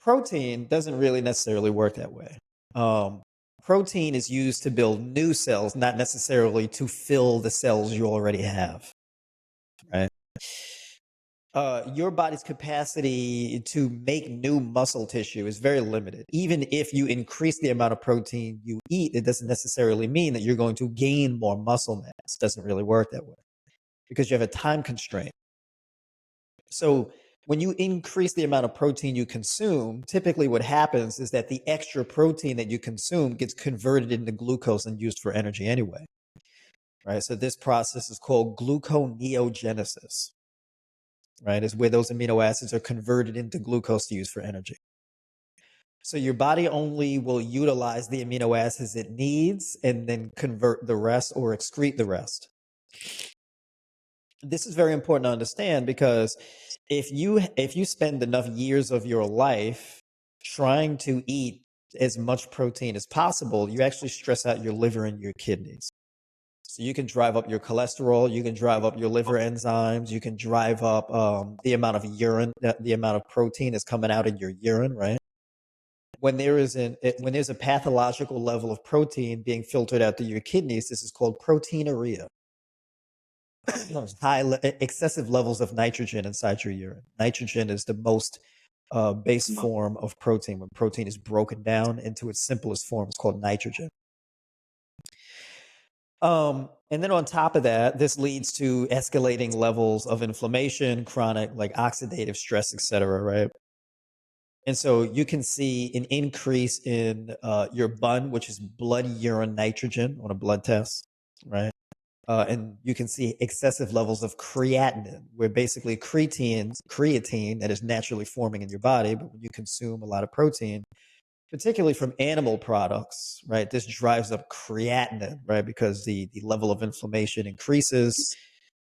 Protein doesn't really necessarily work that way. Um, Protein is used to build new cells, not necessarily to fill the cells you already have, right? Your body's capacity to make new muscle tissue is very limited. Even if you increase the amount of protein you eat, it doesn't necessarily mean that you're going to gain more muscle mass. It doesn't really work that way because you have a time constraint. So when you increase the amount of protein you consume, typically what happens is that the extra protein that you consume gets converted into glucose and used for energy anyway, right? So this process is called gluconeogenesis, right? Is where those amino acids are converted into glucose to use for energy. So your body only will utilize the amino acids it needs and then convert the rest or excrete the rest. This is very important to understand because if you spend enough years of your life trying to eat as much protein as possible, you actually stress out your liver and your kidneys. So you can drive up your cholesterol, you can drive up your liver enzymes, you can drive up the amount of urine, the amount of protein that's coming out in your urine, right? When there's a pathological level of protein being filtered out to your kidneys, this is called proteinuria. Excessive levels of nitrogen inside your urine. Nitrogen is the most base form of protein. When protein is broken down into its simplest form, it's called nitrogen. And then on top of that, this leads to escalating levels of inflammation, chronic, like oxidative stress, etc. Right? And so you can see an increase in your BUN, which is blood urine nitrogen on a blood test, right? And you can see excessive levels of creatinine, where basically creatine that is naturally forming in your body, but when you consume a lot of protein, particularly from animal products, right, this drives up creatinine, right, because the level of inflammation increases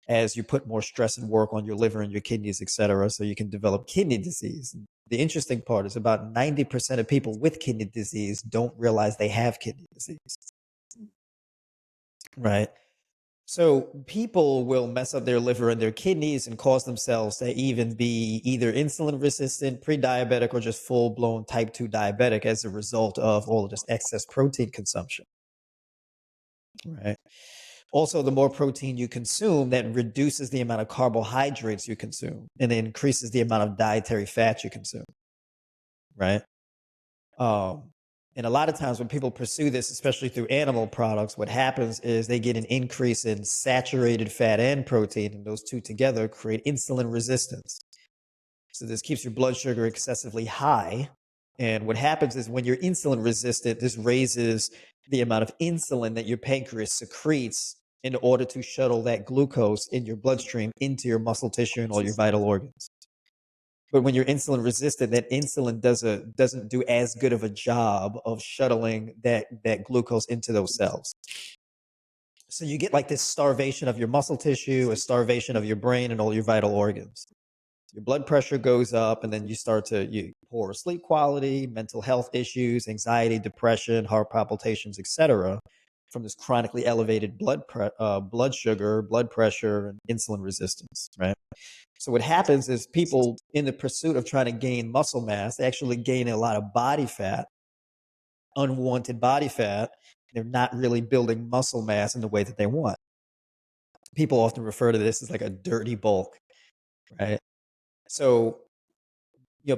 as you put more stress and work on your liver and your kidneys, et cetera. So you can develop kidney disease. The interesting part is about 90% of people with kidney disease don't realize they have kidney disease, right? So people will mess up their liver and their kidneys and cause themselves to even be either insulin resistant, pre-diabetic, or just full-blown type 2 diabetic as a result of all of this excess protein consumption, right? Also, the more protein you consume, that reduces the amount of carbohydrates you consume and increases the amount of dietary fat you consume, right? Um, and a lot of times when people pursue this, especially through animal products, what happens is they get an increase in saturated fat and protein, and those two together create insulin resistance. So this keeps your blood sugar excessively high. And what happens is when you're insulin resistant, this raises the amount of insulin that your pancreas secretes in order to shuttle that glucose in your bloodstream into your muscle tissue and all your vital organs. But when you're insulin resistant, that insulin doesn't do as good of a job of shuttling that glucose into those cells. So you get like this starvation of your muscle tissue, a starvation of your brain and all your vital organs. Your blood pressure goes up, and then you poor sleep quality, mental health issues, anxiety, depression, heart palpitations, etc. from this chronically elevated blood sugar, blood pressure, and insulin resistance, right? So what happens is people in the pursuit of trying to gain muscle mass, they actually gain a lot of body fat, unwanted body fat. They're not really building muscle mass in the way that they want. People often refer to this as like a dirty bulk, right? So,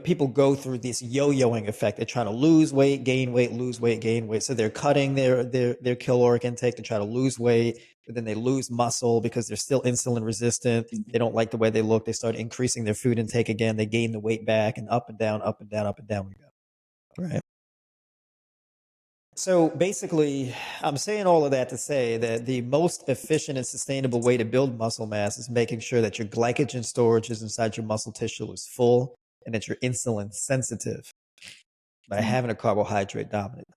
people go through this yo-yoing effect. They're trying to lose weight, gain weight, lose weight, gain weight. So they're cutting their caloric intake to try to lose weight, but then they lose muscle because they're still insulin resistant. They don't like the way they look. They start increasing their food intake again. They gain the weight back, and up and down, up and down, up and down we go. Right. So basically, I'm saying all of that to say that the most efficient and sustainable way to build muscle mass is making sure that your glycogen storage inside your muscle tissue is full and that you're insulin sensitive by having a carbohydrate dominant